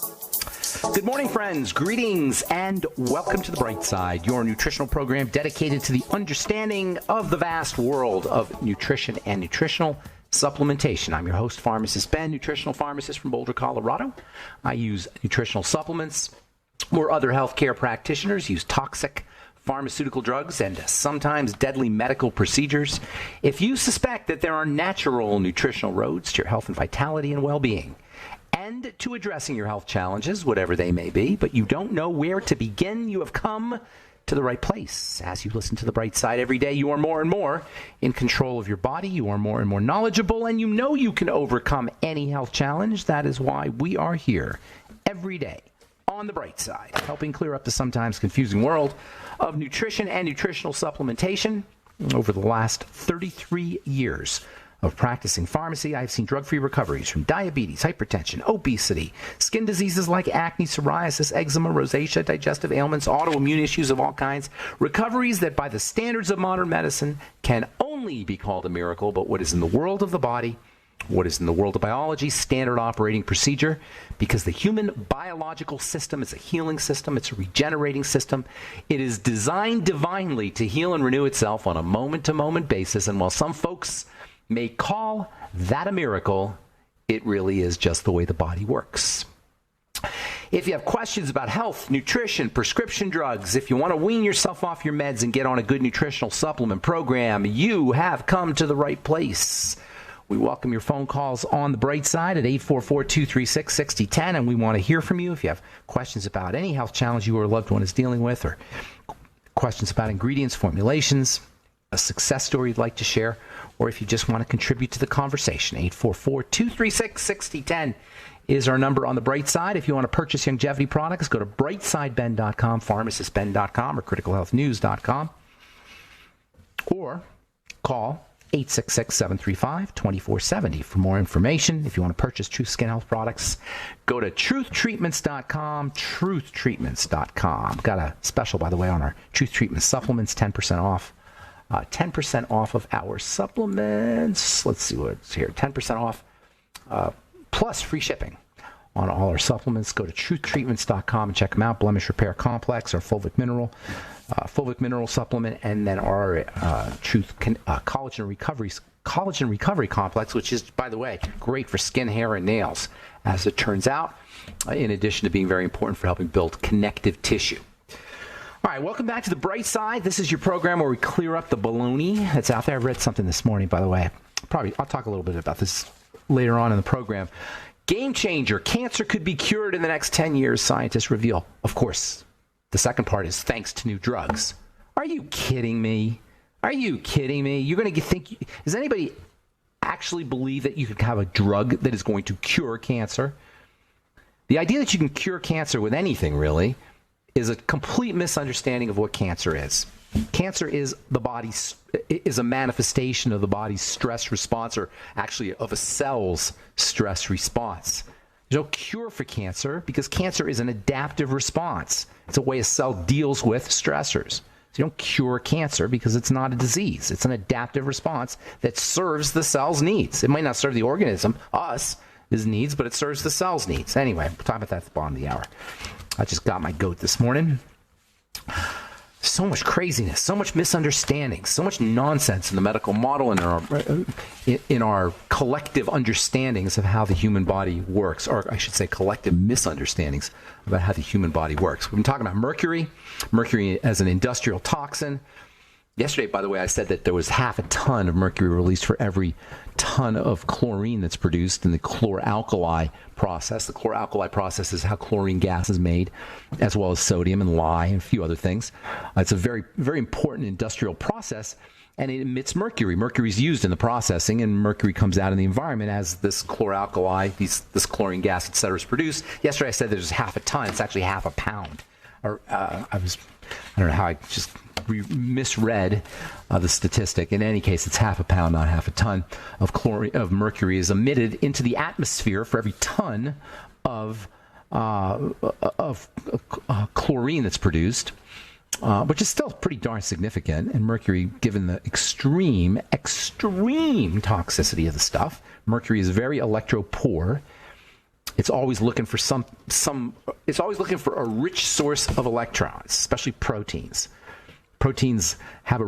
Good morning, friends. Greetings and welcome to The Bright Side, your nutritional program dedicated to the understanding of the vast world of nutrition and nutritional supplementation. I'm your host, Pharmacist Ben, nutritional pharmacist from Boulder, Colorado. I use nutritional supplements where other healthcare practitioners use toxic pharmaceutical drugs and sometimes deadly medical procedures. If you suspect that there are natural nutritional roads to your health and vitality and well-being, and to addressing your health challenges, whatever they may be, but you don't know where to begin, you have come to the right place. As you listen to The Bright Side every day, you are more and more in control of your body, you are more and more knowledgeable, and you know you can overcome any health challenge. That is why we are here every day on The Bright Side, helping clear up the sometimes confusing world of nutrition and nutritional supplementation. Over the last 33 years of practicing pharmacy, I've seen drug-free recoveries from diabetes, hypertension, obesity, skin diseases like acne, psoriasis, eczema, rosacea, digestive ailments, autoimmune issues of all kinds, recoveries that by the standards of modern medicine can only be called a miracle, but what is in the world of the body, what is in the world of biology, standard operating procedure, because the human biological system is a healing system, it's a regenerating system. It is designed divinely to heal and renew itself on a moment-to-moment basis, and while some folks may call that a miracle, it really is just the way the body works. If you have questions about health, nutrition, prescription drugs, if you want to wean yourself off your meds and get on a good nutritional supplement program, you have come to the right place. We welcome your phone calls on The Bright Side at 844-236-6010, and we want to hear from you. If you have questions about any health challenge you or a loved one is dealing with, or questions about ingredients, formulations, a success story you'd like to share, or if you just want to contribute to the conversation, 844-236-6010 is our number on The Bright Side. If you want to purchase longevity products, go to brightsideben.com, pharmacistben.com, or criticalhealthnews.com, or call 866-735-2470 for more information. If you want to purchase Truth Skin Health products, go to truthtreatments.com, truthtreatments.com. Got a special, by the way, on our Truth Treatment supplements, 10% off. 10% off of our supplements. Let's see what's here. 10% off plus free shipping on all our supplements. Go to truthtreatments.com and check them out. Blemish Repair Complex, our fulvic mineral supplement, and then our collagen recovery complex, which is, by the way, great for skin, hair, and nails, as it turns out, in addition to being very important for helping build connective tissue. All right, welcome back to The Bright Side. This is your program where we clear up the baloney that's out there. I read something this morning, by the way. I'll talk a little bit about this later on in the program. Game changer. Cancer could be cured in the next 10 years, scientists reveal. Of course, the second part is thanks to new drugs. Are you kidding me? Are you kidding me? You're going to think, does anybody actually believe that you could have a drug that is going to cure cancer? The idea that you can cure cancer with anything, really, is a complete misunderstanding of what cancer is. Cancer is a manifestation of the body's stress response, or actually of a cell's stress response. There's no cure for cancer because cancer is an adaptive response. It's a way a cell deals with stressors. So you don't cure cancer because it's not a disease. It's an adaptive response that serves the cell's needs. It might not serve the organism, his needs, but it serves the cell's needs. Anyway, we'll talk about that at the bottom of the hour. I just got my goat this morning. So much craziness, so much misunderstanding, so much nonsense in the medical model and in our collective understandings of how the human body works, or I should say collective misunderstandings about how the human body works. We've been talking about mercury as an industrial toxin. Yesterday, by the way, I said that there was half a ton of mercury released for every ton of chlorine that's produced in the chlor-alkali process. The chlor-alkali process is how chlorine gas is made, as well as sodium and lye and a few other things. It's a very, very important industrial process, and it emits mercury. Mercury is used in the processing, and mercury comes out in the environment as this chlor-alkali, this chlorine gas, et cetera, is produced. Yesterday, I said there's half a ton. It's actually half a pound. Or I don't know how I just misread the statistic. In any case, it's half a pound, not half a ton of mercury is emitted into the atmosphere for every ton of chlorine that's produced, which is still pretty darn significant. And mercury, given the extreme toxicity of the stuff, mercury is very electropoor. It's always looking for it's always looking for a rich source of electrons, especially proteins. Proteins have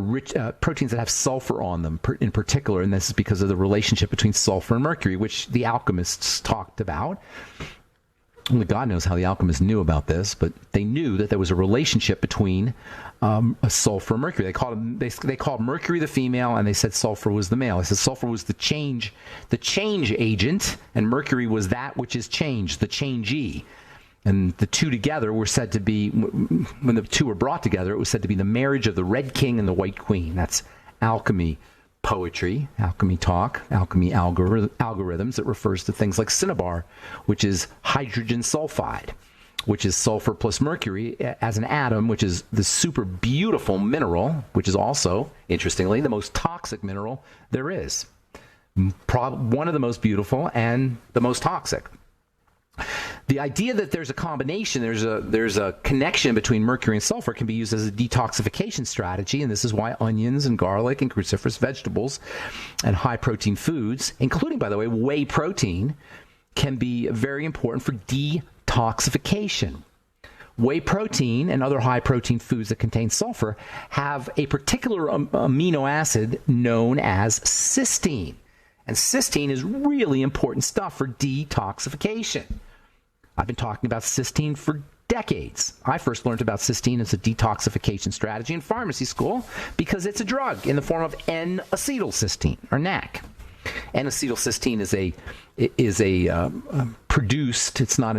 proteins that have sulfur on them in particular, and this is because of the relationship between sulfur and mercury, which the alchemists talked about. Only God knows how the alchemists knew about this, but they knew that there was a relationship between a sulfur and mercury. They called mercury the female, and they said sulfur was the male. They said sulfur was the change agent, and mercury was that which is changed, the changee. And the two together were said to be, when the two were brought together, it was said to be the marriage of the Red King and the White Queen. That's alchemy poetry, alchemy talk, alchemy algorithms. It refers to things like cinnabar, which is hydrogen sulfide, which is sulfur plus mercury as an atom, which is the super beautiful mineral, which is also, interestingly, the most toxic mineral there is. One of the most beautiful and the most toxic. The idea that there's a combination, there's a connection between mercury and sulfur can be used as a detoxification strategy, and this is why onions and garlic and cruciferous vegetables and high-protein foods, including, by the way, whey protein, can be very important for detoxification. Whey protein and other high-protein foods that contain sulfur have a particular amino acid known as cysteine, and cysteine is really important stuff for detoxification. I've been talking about cysteine for decades. I first learned about cysteine as a detoxification strategy in pharmacy school because it's a drug in the form of N-acetylcysteine, or NAC. N-acetylcysteine is a produced. It's not.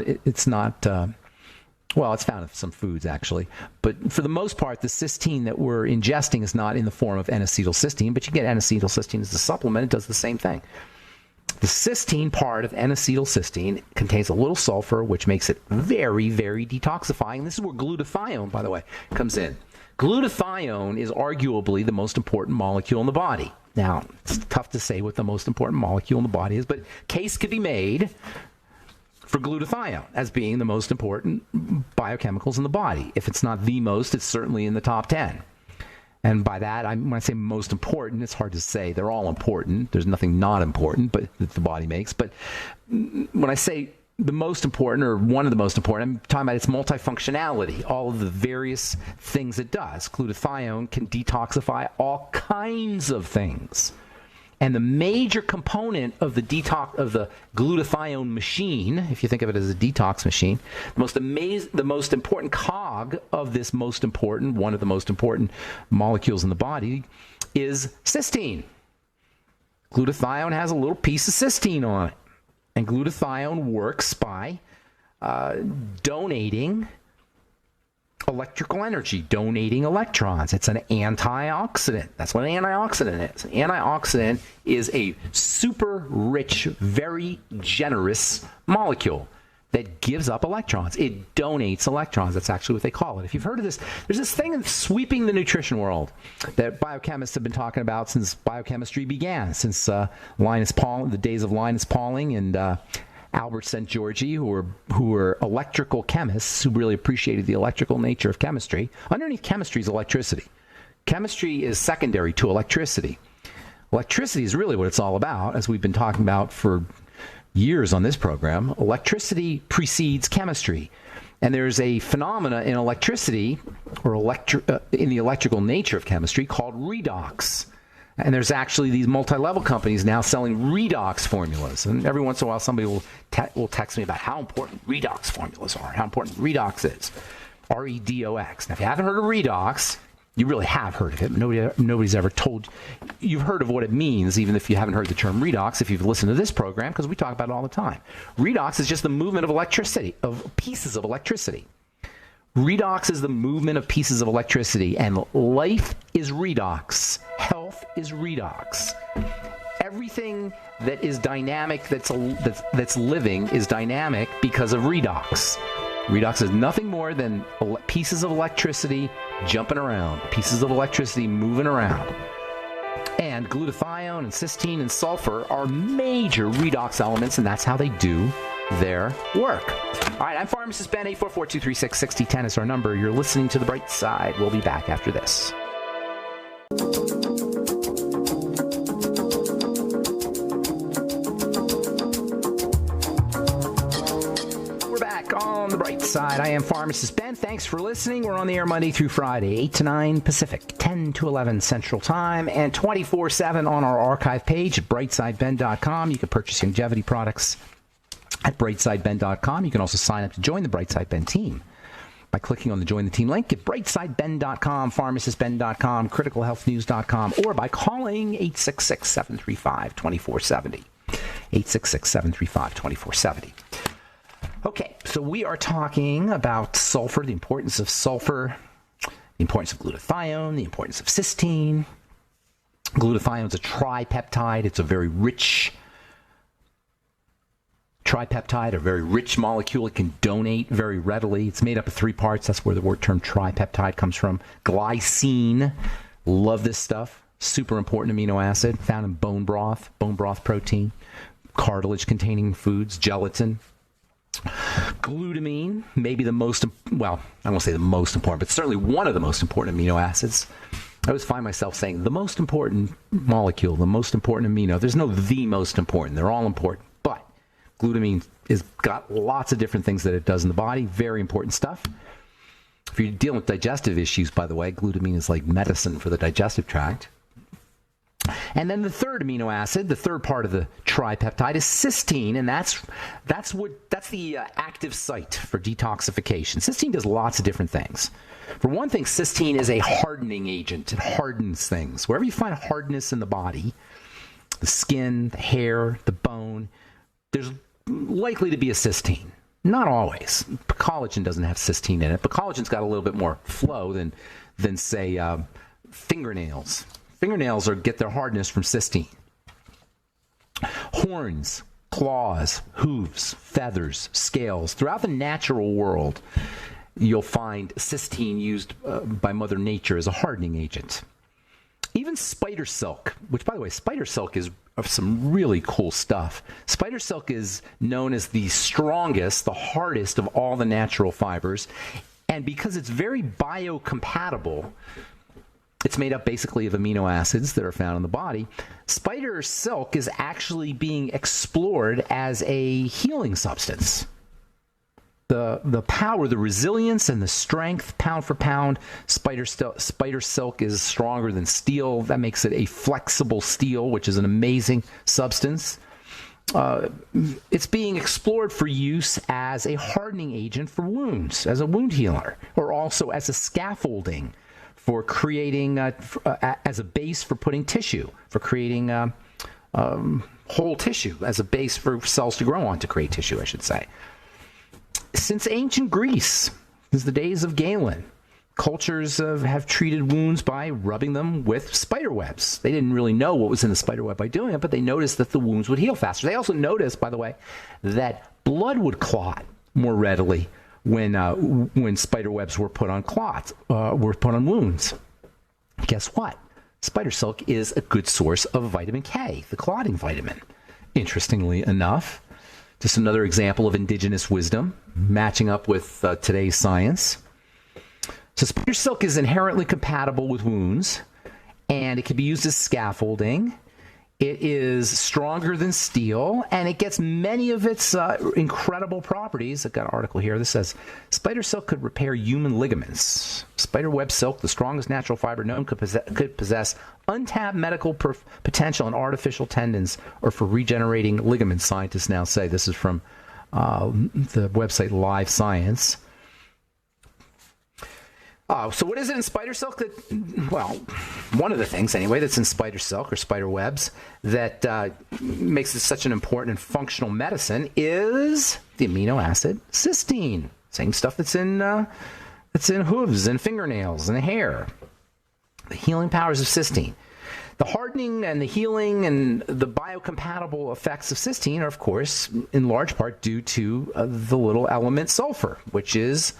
Well, it's found in some foods, actually. But for the most part, the cysteine that we're ingesting is not in the form of N-acetylcysteine, but you get N-acetylcysteine as a supplement. It does the same thing. The cysteine part of N-acetylcysteine contains a little sulfur, which makes it very, very detoxifying. This is where glutathione, by the way, comes in. Glutathione is arguably the most important molecule in the body. Now, it's tough to say what the most important molecule in the body is, but case could be made for glutathione as being the most important biochemicals in the body. If it's not the most, it's certainly in the top 10. And by that, when I say most important, it's hard to say. They're all important. There's nothing not important but that the body makes. But when I say the most important, or one of the most important, I'm talking about its multifunctionality, all of the various things it does. Glutathione can detoxify all kinds of things. And the major component of the glutathione machine, if you think of it as a detox machine, the most important cog of this one of the most important molecules in the body is cysteine. Glutathione has a little piece of cysteine on it. And glutathione works by donating electrical energy, donating electrons. It's an antioxidant. That's what an antioxidant is. An antioxidant is a super rich, very generous molecule that gives up electrons. It donates electrons. That's actually what they call it. If you've heard of this, there's this thing sweeping the nutrition world that biochemists have been talking about since biochemistry began, since Linus Pauling, the days of Linus Pauling and Albert St. Georgi, who were electrical chemists who really appreciated the electrical nature of chemistry. Underneath chemistry is electricity. Chemistry is secondary to electricity. Electricity is really what it's all about, as we've been talking about for years on this program. Electricity precedes chemistry. And there's a phenomena in electricity, or in the electrical nature of chemistry, called redox. And there's actually these multi-level companies now selling redox formulas. And every once in a while, somebody will text me about how important redox formulas are, how important redox is. R-E-D-O-X. Now, if you haven't heard of redox, you really have heard of it. Nobody's ever told you. You've heard of what it means, even if you haven't heard the term redox, if you've listened to this program, because we talk about it all the time. Redox is just the movement of electricity, of pieces of electricity. Redox is the movement of pieces of electricity, and life is redox. Health is redox. Everything that is dynamic, that's living, is dynamic because of redox. Redox is nothing more than pieces of electricity jumping around, pieces of electricity moving around. And glutathione and cysteine and sulfur are major redox elements, and that's how they do their work. All right, I'm Pharmacist Ben. 844-236-6010 is our number. You're listening to The Bright Side. We'll be back after this. Bright Side. I am Pharmacist Ben. Thanks for listening. We're on the air Monday through Friday, 8 to 9 Pacific, 10 to 11 Central Time, and 24/7 on our archive page at brightsideben.com. You can purchase longevity products at brightsideben.com. You can also sign up to join the Brightside Ben team by clicking on the Join the Team link at brightsideben.com, pharmacistben.com, criticalhealthnews.com, or by calling 866-735-2470. 866-735-2470. Okay, so we are talking about sulfur, the importance of sulfur, the importance of glutathione, the importance of cysteine. Glutathione is a tripeptide. It's a very rich tripeptide, a very rich molecule. It can donate very readily. It's made up of 3 parts. That's where the word term tripeptide comes from. Glycine, love this stuff. Super important amino acid found in bone broth protein, cartilage-containing foods, gelatin. Glutamine, maybe the most, well, I won't say the most important, but certainly one of the most important amino acids. I always find myself saying the most important molecule, the most important amino. There's no the most important. They're all important. But glutamine has got lots of different things that it does in the body. Very important stuff. If you're dealing with digestive issues, by the way, glutamine is like medicine for the digestive tract. And then the third amino acid, the third part of the tripeptide, is cysteine, and that's the active site for detoxification. Cysteine does lots of different things. For one thing, cysteine is a hardening agent. It hardens things. Wherever you find hardness in the body, the skin, the hair, the bone, there's likely to be a cysteine. Not always. Collagen doesn't have cysteine in it, but collagen's got a little bit more flow than say, fingernails. Fingernails get their hardness from cysteine. Horns, claws, hooves, feathers, scales. Throughout the natural world, you'll find cysteine used by Mother Nature as a hardening agent. Even spider silk, which, by the way, spider silk is some really cool stuff. Spider silk is known as the strongest, the hardest of all the natural fibers. And because it's very biocompatible, it's made up basically of amino acids that are found in the body. Spider silk is actually being explored as a healing substance. The power, the resilience, and the strength, pound for pound, spider silk is stronger than steel. That makes it a flexible steel, which is an amazing substance. It's being explored for use as a hardening agent for wounds, as a wound healer, or also as a scaffolding for creating, as a base for putting tissue, for creating whole tissue, as a base for cells to grow on to create tissue, I should say. Since ancient Greece, since the days of Galen, cultures have treated wounds by rubbing them with spider webs. They didn't really know what was in the spider web by doing it, but they noticed that the wounds would heal faster. They also noticed, by the way, that blood would clot more readily when spider webs were put on wounds. Guess what? Spider silk is a good source of vitamin K, the clotting vitamin. Interestingly enough, just another example of indigenous wisdom matching up with today's science. So spider silk is inherently compatible with wounds, and it can be used as scaffolding. It is stronger than steel, and it gets many of its incredible properties. I've got an article here that says spider silk could repair human ligaments. Spider web silk, the strongest natural fiber known, could possess untapped medical potential in artificial tendons or for regenerating ligaments, scientists now say. This is from the website Live Science. So what is it in spider silk well, one of the things anyway that's in spider silk or spider webs that makes it such an important and functional medicine is the amino acid cysteine. Same stuff that's in hooves and fingernails and hair. The healing powers of cysteine. The hardening and the healing and the biocompatible effects of cysteine are, of course, in large part due to the little element sulfur, which is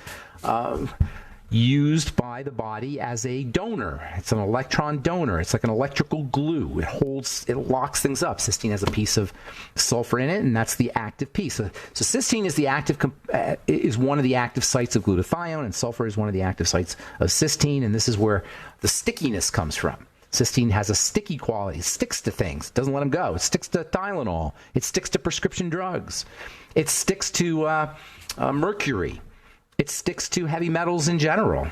used by the body as a donor. It's an electron donor. It's like an electrical glue. It locks things up. Cysteine has a piece of sulfur in it, and that's the active piece. So cysteine is one of the active sites of glutathione, and sulfur is one of the active sites of cysteine, and this is where the stickiness comes from. Cysteine has a sticky quality. It sticks to things. It doesn't let them go. It sticks to Tylenol. It sticks to prescription drugs. It sticks to mercury. It sticks to heavy metals in general.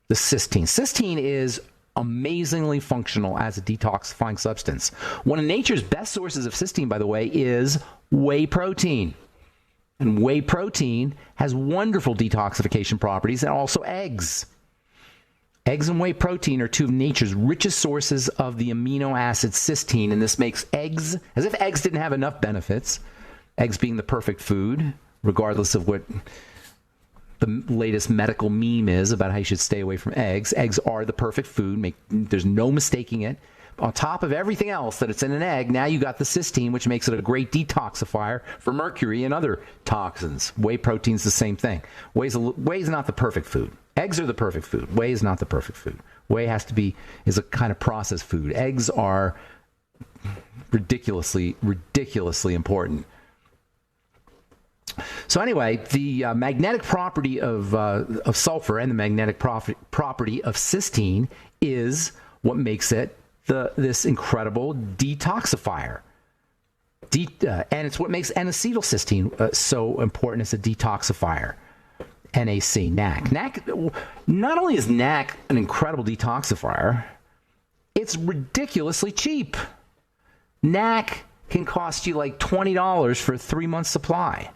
The cysteine. Cysteine is amazingly functional as a detoxifying substance. One of nature's best sources of cysteine, by the way, is whey protein. And whey protein has wonderful detoxification properties, and also eggs. Eggs and whey protein are two of nature's richest sources of the amino acid cysteine, and this makes eggs, as if eggs didn't have enough benefits, eggs being the perfect food, regardless of what the latest medical meme is about how you should stay away from eggs. Eggs are the perfect food. There's no mistaking it. On top of everything else that it's in an egg, now you got the cysteine, which makes it a great detoxifier for mercury and other toxins. Whey protein's the same thing. Whey's not the perfect food. Eggs are the perfect food. Whey is not the perfect food. Whey is a kind of processed food. Eggs are ridiculously important. So anyway, the magnetic property of sulfur and the magnetic property of cysteine is what makes it this incredible detoxifier. And it's what makes N-acetylcysteine so important as a detoxifier. NAC, NAC. NAC. Not only is NAC an incredible detoxifier, it's ridiculously cheap. NAC can cost you like $20 for a 3-month supply.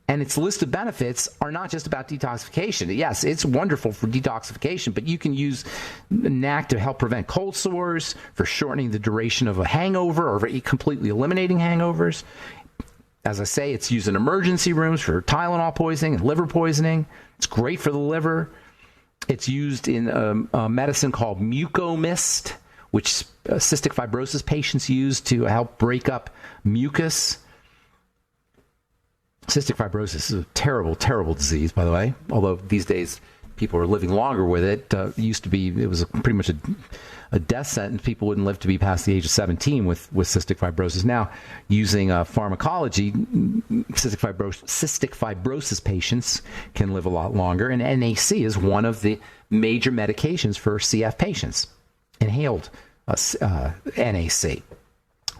And its list of benefits are not just about detoxification. Yes, it's wonderful for detoxification, but you can use NAC to help prevent cold sores, for shortening the duration of a hangover, or for completely eliminating hangovers. As I say, it's used in emergency rooms for Tylenol poisoning and liver poisoning. It's great for the liver. It's used in a medicine called Mucomyst, which cystic fibrosis patients use to help break up mucus. Cystic fibrosis is a terrible, terrible disease, by the way, although these days people are living longer with it. It used to be, it was pretty much a death sentence. People wouldn't live to be past the age of 17 with cystic fibrosis. Now, using pharmacology, cystic fibrosis patients can live a lot longer, and NAC is one of the major medications for CF patients, inhaled NAC.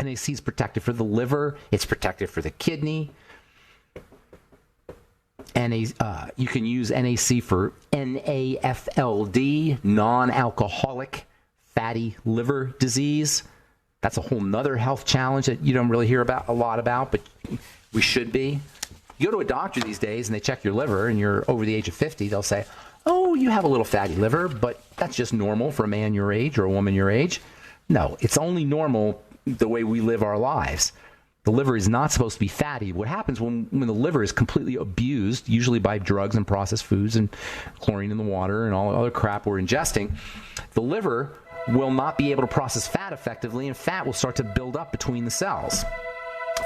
NAC is protective for the liver. It's protective for the kidney. You can use NAC for NAFLD, non-alcoholic fatty liver disease. That's a whole nother health challenge that you don't really hear a lot about, but we should be. You go to a doctor these days and they check your liver and you're over the age of 50, they'll say, oh, you have a little fatty liver, but that's just normal for a man your age or a woman your age. No, it's only normal the way we live our lives. The liver is not supposed to be fatty. What happens when the liver is completely abused, usually by drugs and processed foods and chlorine in the water and all the other crap we're ingesting, the liver will not be able to process fat effectively, and fat will start to build up between the cells.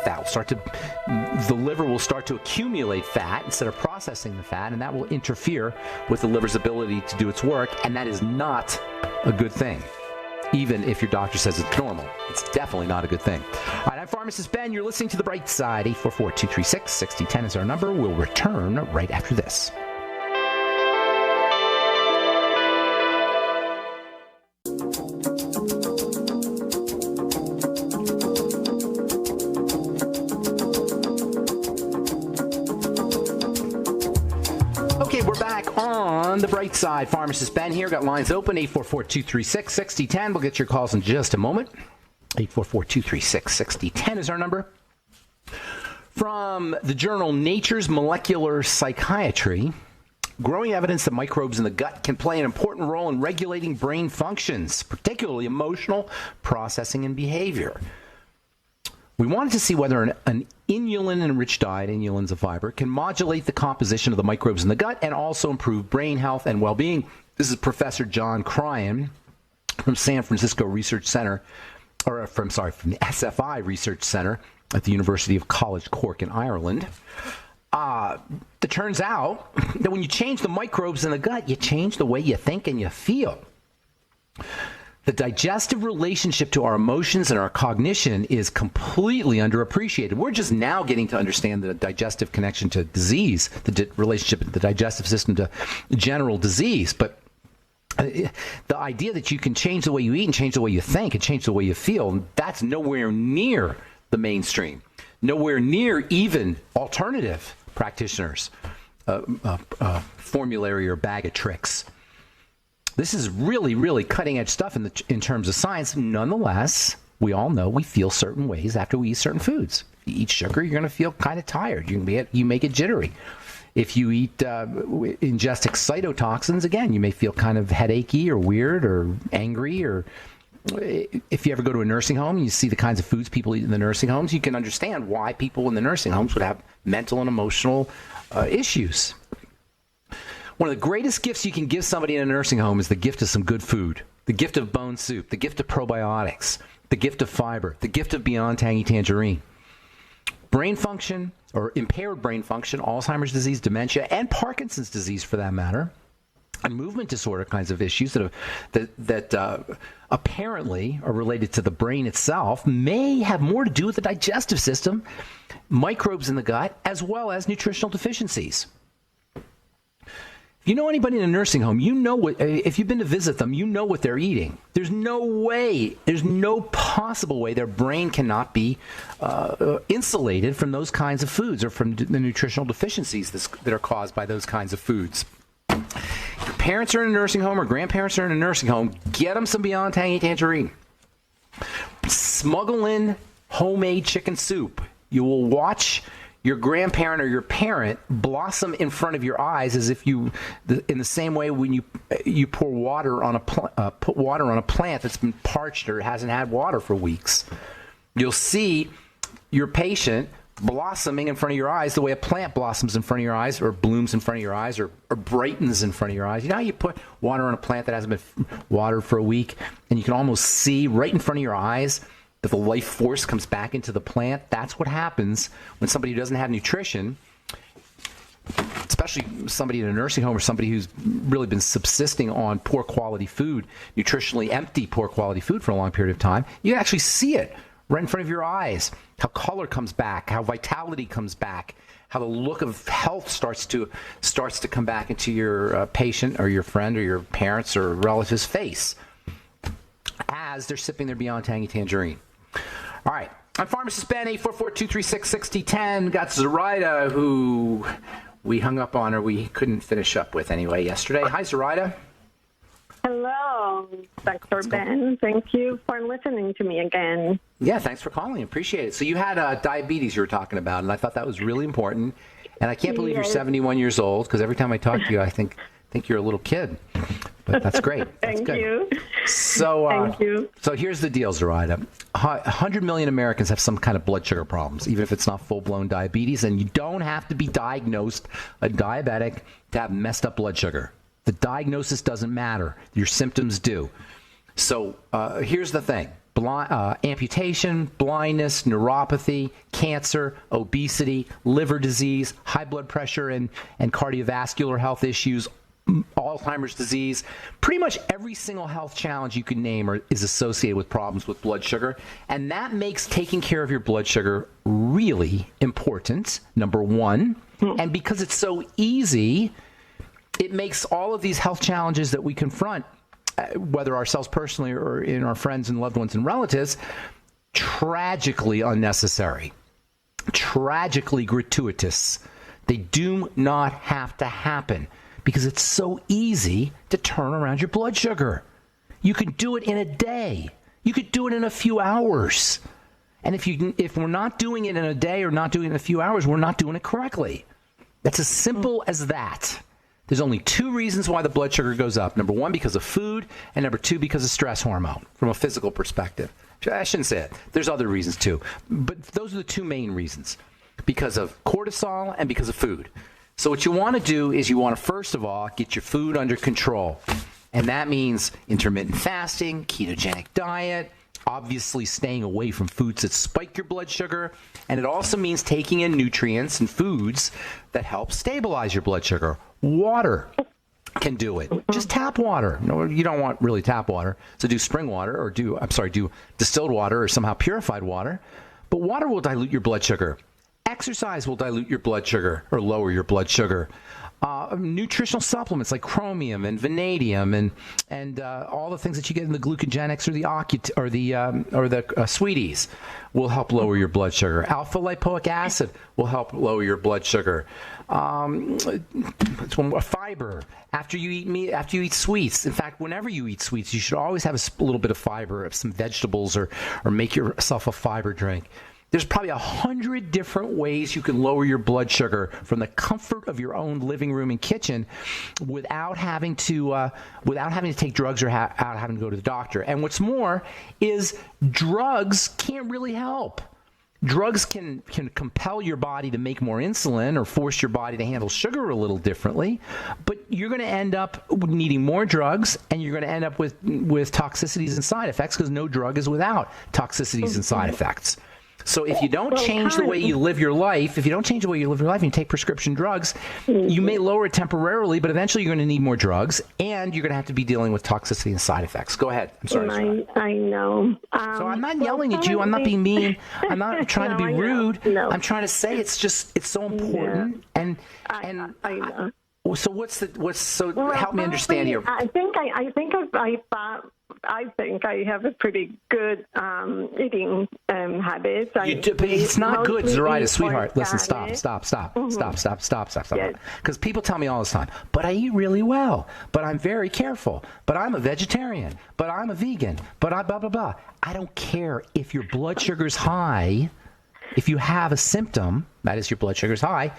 The liver will start to accumulate fat instead of processing the fat, and that will interfere with the liver's ability to do its work, and that is not a good thing. Even if your doctor says it's normal, it's definitely not a good thing. All right, I'm Pharmacist Ben. You're listening to The Bright Side. 844-236-6010 is our number. We'll return right after this. Okay, we're back on The Bright Side. Pharmacist Ben here. Got lines open, 844-236-6010. We'll get your calls in just a moment. 844-236-6010 is our number. From the journal Nature's Molecular Psychiatry, growing evidence that microbes in the gut can play an important role in regulating brain functions, particularly emotional processing and behavior. We wanted to see whether an inulin-enriched diet, inulin's a fiber, can modulate the composition of the microbes in the gut and also improve brain health and well-being. This is Professor John Cryan from San Francisco Research Center, from the SFI Research Center at the University of College Cork in Ireland. It turns out that when you change the microbes in the gut, you change the way you think and you feel. The digestive relationship to our emotions and our cognition is completely underappreciated. We're just now getting to understand the digestive connection to disease, the relationship of the digestive system to general disease. But the idea that you can change the way you eat and change the way you think and change the way you feel, that's nowhere near the mainstream, nowhere near even alternative practitioners. formulary or bag of tricks. This is really, really cutting edge stuff in terms of science. Nonetheless, we all know we feel certain ways after we eat certain foods. If you eat sugar, you're going to feel kind of tired. You may get jittery. If you ingest excitotoxins, again, you may feel kind of headachy or weird or angry. Or if you ever go to a nursing home and you see the kinds of foods people eat in the nursing homes, you can understand why people in the nursing homes would have mental and emotional issues. One of the greatest gifts you can give somebody in a nursing home is the gift of some good food, the gift of bone soup, the gift of probiotics, the gift of fiber, the gift of Beyond Tangy Tangerine. Brain function or impaired brain function, Alzheimer's disease, dementia, and Parkinson's disease for that matter, and movement disorder kinds of issues that apparently are related to the brain itself may have more to do with the digestive system, microbes in the gut, as well as nutritional deficiencies. If you know anybody in a nursing home, you know if you've been to visit them, you know what they're eating. There's no possible way their brain cannot be insulated from those kinds of foods or from the nutritional deficiencies that are caused by those kinds of foods. If your parents are in a nursing home or grandparents are in a nursing home, get them some Beyond Tangy Tangerine. Smuggle in homemade chicken soup. You will watch your grandparent or your parent blossom in front of your eyes as if in the same way when you pour water on put water on a plant that's been parched or hasn't had water for weeks. You'll see your patient blossoming in front of your eyes the way a plant blossoms in front of your eyes or blooms in front of your eyes or brightens in front of your eyes. You know how you put water on a plant that hasn't been watered for a week and you can almost see right in front of your eyes that the life force comes back into the plant? That's what happens when somebody who doesn't have nutrition, especially somebody in a nursing home or somebody who's really been subsisting on poor quality food, nutritionally empty poor quality food for a long period of time, you can actually see it right in front of your eyes, how color comes back, how vitality comes back, how the look of health starts to come back into your patient or your friend or your parents or relative's face as they're sipping their Beyond Tangy Tangerine. All right. I'm Pharmacist Ben, 844-236-6010. Got Zoraida, who we hung up on or we couldn't finish up with anyway yesterday. Hi, Zoraida. Hello, Dr. Ben. Thank you for listening to me again. Yeah, thanks for calling. Appreciate it. So you had diabetes you were talking about, and I thought that was really important. And I can't believe you're 71 years old, because every time I talk to you, I think you're a little kid. But that's great. That's Thank good. you. So, Thank you. So here's the deal, Zoraida. 100 million Americans have some kind of blood sugar problems, even if it's not full-blown diabetes. And you don't have to be diagnosed a diabetic to have messed up blood sugar. The diagnosis doesn't matter. Your symptoms do. So here's the thing. Amputation, blindness, neuropathy, cancer, obesity, liver disease, high blood pressure and cardiovascular health issues, Alzheimer's disease, pretty much every single health challenge you can name is associated with problems with blood sugar. And that makes taking care of your blood sugar really important, number one. And because it's so easy, it makes all of these health challenges that we confront, whether ourselves personally or in our friends and loved ones and relatives, tragically unnecessary, tragically gratuitous. They do not have to happen because it's so easy to turn around your blood sugar. You could do it in a day. You could do it in a few hours. And if we're not doing it in a day or not doing it in a few hours, we're not doing it correctly. That's as simple as that. There's only two reasons why the blood sugar goes up. Number one, because of food, and number two, because of stress hormone from a physical perspective. I shouldn't say it. There's other reasons too. But those are the two main reasons, because of cortisol and because of food. So what you want to do is you want to, first of all, get your food under control. And that means intermittent fasting, ketogenic diet, obviously staying away from foods that spike your blood sugar. And it also means taking in nutrients and foods that help stabilize your blood sugar. Water can do it. Just tap water. No, you don't want really tap water. So do spring water or do distilled water or somehow purified water. But water will dilute your blood sugar. Exercise will dilute your blood sugar or lower your blood sugar. Nutritional supplements like chromium and vanadium and all the things that you get in the glucogenics or the sweeties will help lower your blood sugar. Alpha lipoic acid will help lower your blood sugar. Fiber after you eat meat, after you eat sweets. In fact, whenever you eat sweets, you should always have a little bit of fiber, of some vegetables, or make yourself a fiber drink. There's probably 100 different ways you can lower your blood sugar from the comfort of your own living room and kitchen without having to take drugs or having to go to the doctor. And what's more is drugs can't really help. Drugs can compel your body to make more insulin or force your body to handle sugar a little differently, but you're going to end up needing more drugs, and you're going to end up with toxicities and side effects, because no drug is without toxicities and side effects. So if you don't change the way you live your life, and you take prescription drugs, you may lower it temporarily, but eventually you're going to need more drugs, and you're going to have to be dealing with toxicity and side effects. Go ahead. I'm sorry. I know. So I'm not yelling at you. I'm not being mean. I'm not trying to be rude. No. I'm trying to say it's so important. Yeah. I know. So help me understand here. I think I have a pretty good eating habits. But it's not good, Zoraida, sweetheart. Listen, stop. Yes. Because people tell me all this time, but I eat really well, but I'm very careful, but I'm a vegetarian, but I'm a vegan, but I blah, blah, blah. I don't care if your blood sugar's high. If you have a symptom, that is your blood sugar's high,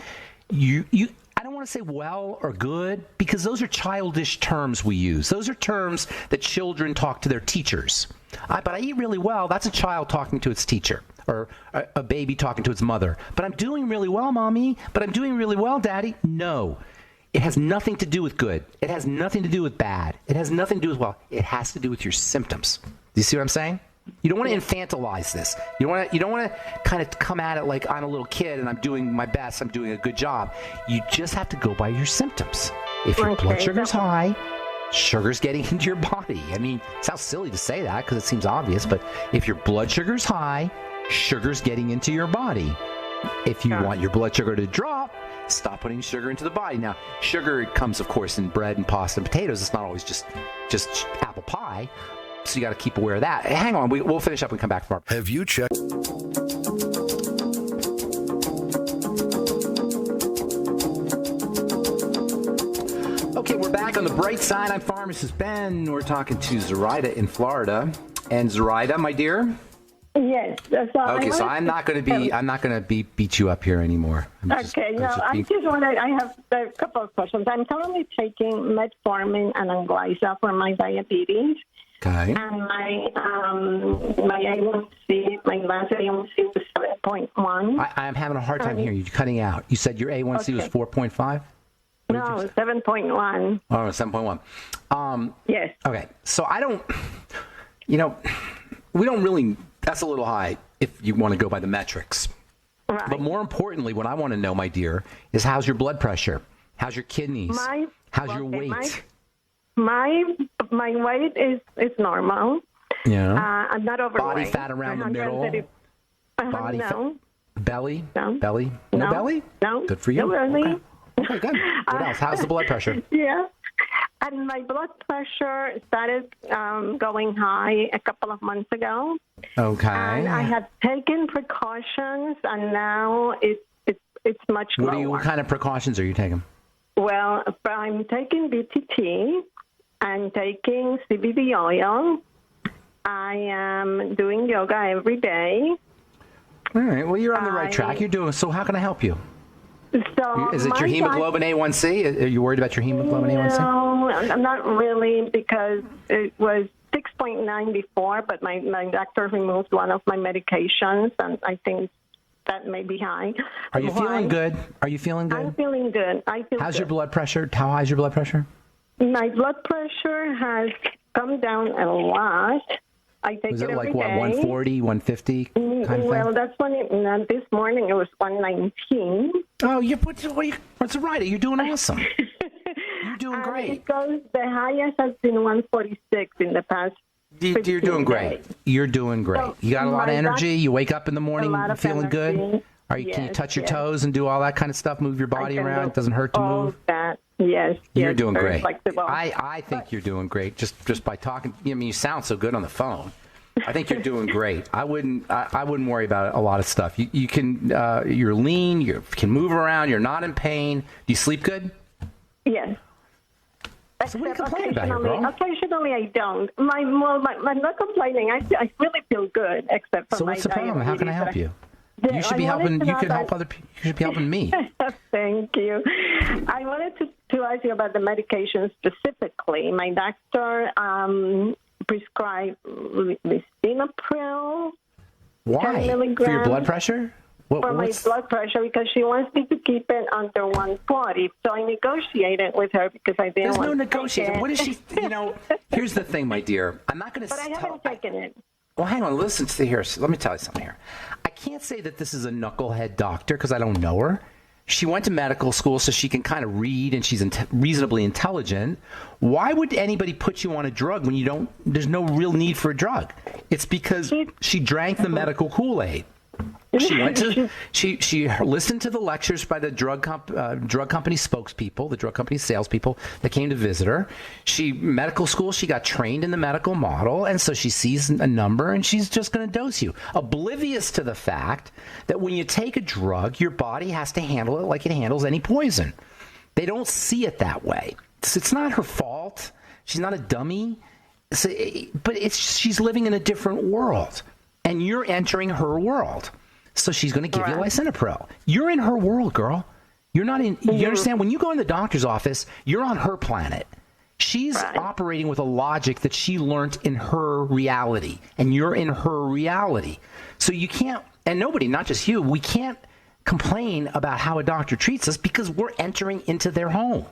I don't want to say well or good, because those are childish terms we use. Those are terms that children talk to their teachers. But I eat really well. That's a child talking to its teacher, or a baby talking to its mother. But I'm doing really well, Mommy. But I'm doing really well, Daddy. No. It has nothing to do with good. It has nothing to do with bad. It has nothing to do with well. It has to do with your symptoms. Do you see what I'm saying? You don't want to infantilize this. You don't want to kind of come at it like I'm a little kid and I'm doing my best, I'm doing a good job. You just have to go by your symptoms. If your blood sugar's high, sugar's getting into your body. I mean, it sounds silly to say that because it seems obvious, but if your blood sugar's high, sugar's getting into your body. If you want your blood sugar to drop, stop putting sugar into the body. Now, sugar comes, of course, in bread and pasta and potatoes. It's not always just apple pie. So you got to keep aware of that. Hang on, we'll finish up and come back from our... Have you checked? Okay, we're back on the bright side. I'm Pharmacist Ben. We're talking to Zoraida in Florida. And Zoraida, my dear? Yes. So I'm not going to beat you up here anymore. I have a couple of questions. I'm currently taking metformin and Anglisa for my diabetes. Okay. And my A1C, my last A1C was 7.1. I'm having a hard time hearing you. You're cutting out. You said your A1C was 4.5? No, 7.1. Oh, 7.1. Yes. Okay. So I don't, we don't really, that's a little high if you want to go by the metrics. Right. But more importantly, what I want to know, my dear, is how's your blood pressure? How's your kidneys? How's your weight? My weight is normal. Yeah. I'm not overweight. Body fat around the middle. Body no. fat. Belly. No. Belly. No belly. No. Good for you. No belly. Okay, good. What else? How's the blood pressure? Yeah. And my blood pressure started going high a couple of months ago. Okay. And I have taken precautions, and now it's much lower. What kind of precautions are you taking? Well, I'm taking BTT. I'm taking CBD oil. I am doing yoga every day. All right. Well, you're on the right track. You're doing so. How can I help you? So is it your hemoglobin A1C? Are you worried about your hemoglobin A1C? No, I'm not really, because it was 6.9 before, but my doctor removed one of my medications, and I think that may be high. Are you feeling good? I'm feeling good. How's your blood pressure? How high is your blood pressure? My blood pressure has come down a lot. I take it every day. 140, 150 kind of thing? Well, that's when this morning it was 119. Oh, what's right? You're doing awesome. You're doing great. Because the highest has been 146 in the past. You're doing great. You're doing great. You got a lot of energy. You wake up in the morning feeling good. Can you touch your toes and do all that kind of stuff? Move your body around. It doesn't hurt to move. That. Yes. You're doing great. Flexible. I think you're doing great just by talking. I mean, you sound so good on the phone. I think you're doing great. I wouldn't worry about a lot of stuff. You can you're lean. You can move around. You're not in pain. Do you sleep good? Yes. So what are you complaining about here, girl? Occasionally, I don't. I'm not complaining. I really feel good, except for so my what's the problem? How can I help you? You should be helping. You could help other people. You should be helping me. Thank you. I wanted to ask you about the medication specifically. My doctor prescribed lisinopril. Why? 10 milligrams. For your blood pressure? For my blood pressure, because she wants me to keep it under 140. So I negotiated with her because I didn't want to. There's no negotiating. What is she? Here's the thing, my dear. I'm not going to. But I haven't taken it. Well, hang on. Listen to here. Let me tell you something here. I can't say that this is a knucklehead doctor because I don't know her. She went to medical school, so she can kind of read, and she's reasonably intelligent. Why would anybody put you on a drug when you don't? There's no real need for a drug. It's because she drank the medical Kool-Aid. She went to she listened to the lectures by the drug company spokespeople, the drug company salespeople that came to visit her. Medical school, she got trained in the medical model, and so she sees a number and she's just going to dose you, oblivious to the fact that when you take a drug, your body has to handle it like it handles any poison. They don't see it that way. It's not her fault. She's not a dummy. But she's living in a different world, and you're entering her world. So she's going to give you lisinopril. You're in her world, girl. You're not in. You understand? When you go in the doctor's office, you're on her planet. She's operating with a logic that she learned in her reality, and you're in her reality. So you can't, and nobody, not just you, we can't complain about how a doctor treats us because we're entering into their home.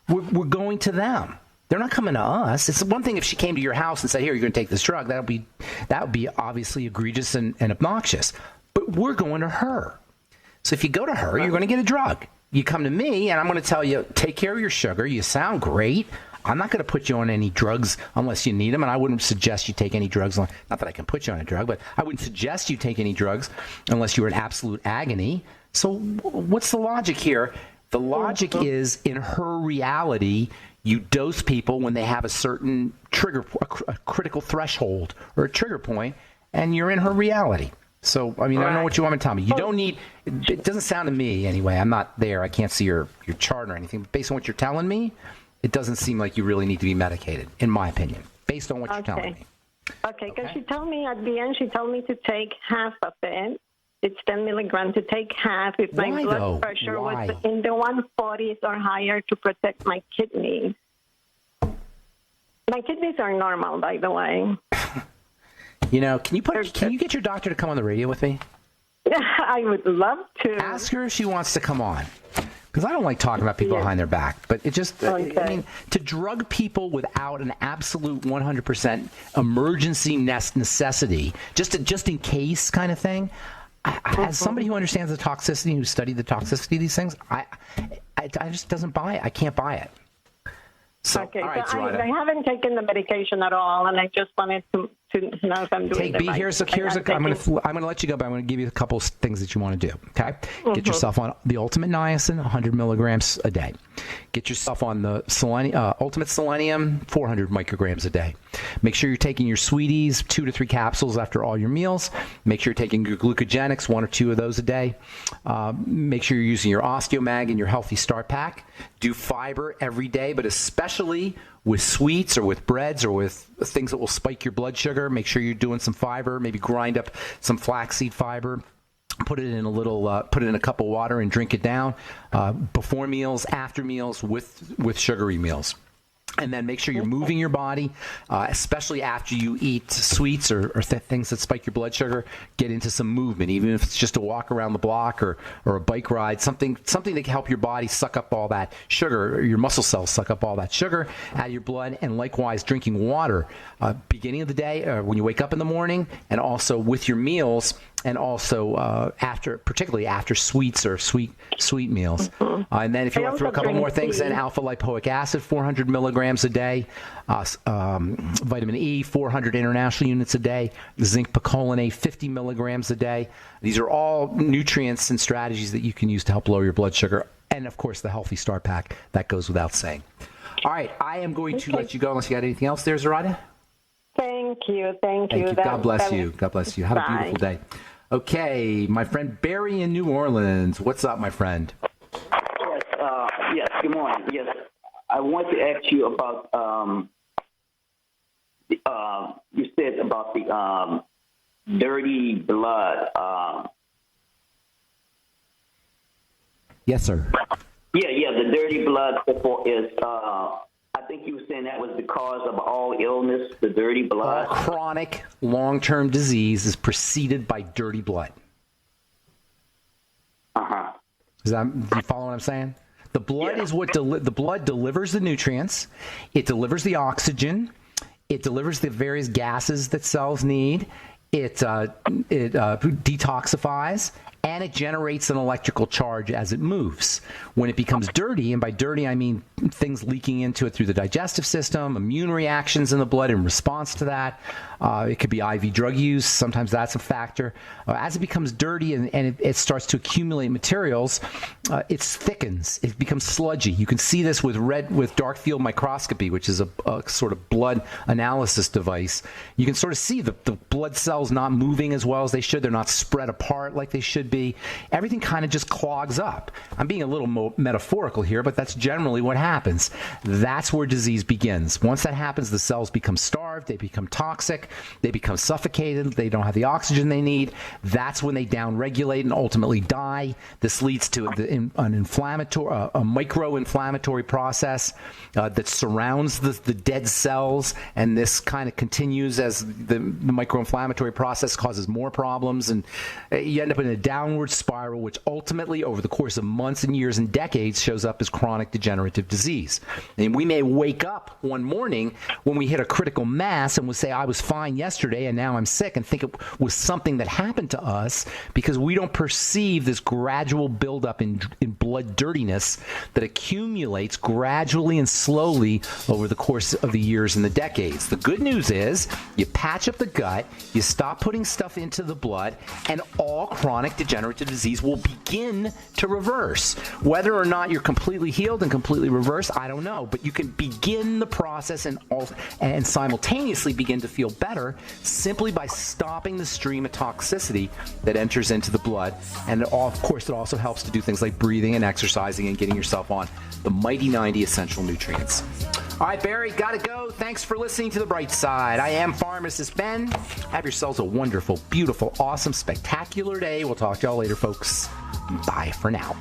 We're going to them. They're not coming to us. It's one thing if she came to your house and said, "Here, you're going to take this drug." That would be obviously egregious and obnoxious. But we're going to her. So if you go to her, you're going to get a drug. You come to me, and I'm going to tell you, take care of your sugar. You sound great. I'm not going to put you on any drugs unless you need them, and I wouldn't suggest you take any drugs. Not that I can put you on a drug, but I wouldn't suggest you take any drugs unless you were in absolute agony. So what's the logic here? The logic is, in her reality, you dose people when they have a certain trigger, a critical threshold or a trigger point, and you're in her reality. So, I mean, I don't know what you want me to tell me. You don't need, it doesn't sound to me anyway, I'm not there, I can't see your chart or anything, but based on what you're telling me, it doesn't seem like you really need to be medicated, in my opinion, based on what you're telling me. Okay, because she told me at the end, she told me to take half of it. It's 10 milligrams to take half if my blood pressure was in the 140s or higher to protect my kidneys. My kidneys are normal, by the way. Can you get your doctor to come on the radio with me? I would love to. Ask her if she wants to come on. Because I don't like talking about people behind their back. But it just, I mean, to drug people without an absolute 100% emergency necessity, just in case kind of thing, as somebody who understands the toxicity, who studied the toxicity of these things, I just doesn't buy it. I can't buy it. So, okay, all right, so I haven't taken the medication at all, and I just wanted to know if I'm doing it right. I'm going to let you go, but I'm going to give you a couple things that you want to do. Okay, get yourself on the Ultimate Niacin, 100 milligrams a day. Get yourself on the Ultimate Selenium, 400 micrograms a day. Make sure you're taking your Sweeties, 2 to 3 capsules after all your meals. Make sure you're taking your glucogenics, 1 or 2 of those a day. Make sure you're using your Osteomag and your Healthy Start Pack. Do fiber every day, but especially with sweets or with breads or with things that will spike your blood sugar. Make sure you're doing some fiber. Maybe grind up some flaxseed fiber. Put it in a cup of water and drink it down before meals, after meals, with sugary meals. And then make sure you're moving your body, especially after you eat sweets or things that spike your blood sugar. Get into some movement, even if it's just a walk around the block or a bike ride, something that can help your body suck up all that sugar, or your muscle cells suck up all that sugar out of your blood. And likewise, drinking water beginning of the day, when you wake up in the morning, and also with your meals, and also particularly after sweets or sweet meals. And then if you want to throw a couple more things in, alpha lipoic acid, 400 milligrams a day, vitamin E, 400 international units a day, zinc picolinate, 50 milligrams a day. These are all nutrients and strategies that you can use to help lower your blood sugar. And, of course, the Healthy Start Pack, that goes without saying. All right, I am going to let you go unless you got anything else there, Zoraida. Thank you. God bless you. God bless you. Have a beautiful day. Okay, my friend Barry in New Orleans. What's up, my friend? Yes, good morning. Yes, I want to ask you about, you said about the dirty blood. Yes, sir. Yeah, the dirty blood is, I think you were saying that was the cause of all illness, the dirty blood. All chronic, long-term disease is preceded by dirty blood. Uh-huh. Do you follow what I'm saying? The blood is what the blood delivers the nutrients. It delivers the oxygen. It delivers the various gases that cells need. It detoxifies, and it generates an electrical charge as it moves. When it becomes dirty, and by dirty I mean things leaking into it through the digestive system, immune reactions in the blood in response to that. It could be IV drug use. Sometimes that's a factor. As it becomes dirty and it starts to accumulate materials, it thickens. It becomes sludgy. You can see this with dark field microscopy, which is a sort of blood analysis device. You can sort of see the blood cells not moving as well as they should. They're not spread apart like they should be. Everything kind of just clogs up. I'm being a little metaphorical here, but that's generally what happens. That's where disease begins. Once that happens, the cells become starved. They become toxic. They become suffocated. They don't have the oxygen they need. That's when they downregulate and ultimately die. This leads to an inflammatory, a micro-inflammatory process that surrounds the dead cells, and this kind of continues as the micro-inflammatory process causes more problems, and you end up in a downward spiral, which ultimately, over the course of months and years and decades, shows up as chronic degenerative disease. And we may wake up one morning when we hit a critical mass and we'll say, I was fine yesterday and now I'm sick, and think it was something that happened to us because we don't perceive this gradual buildup in blood dirtiness that accumulates gradually and slowly over the course of the years and the decades. The good news is you patch up the gut, you stop putting stuff into the blood, and all chronic degenerative disease will begin to reverse. Whether or not you're completely healed and completely reversed, I don't know, but you can begin the process and simultaneously begin to feel better simply by stopping the stream of toxicity that enters into the blood. And of course, it also helps to do things like breathing and exercising and getting yourself on the mighty 90 essential nutrients. All right, Barry, gotta go. Thanks for listening to The Bright Side. I am Pharmacist Ben. Have yourselves a wonderful, beautiful, awesome, spectacular day. We'll talk to y'all later, folks. Bye for now.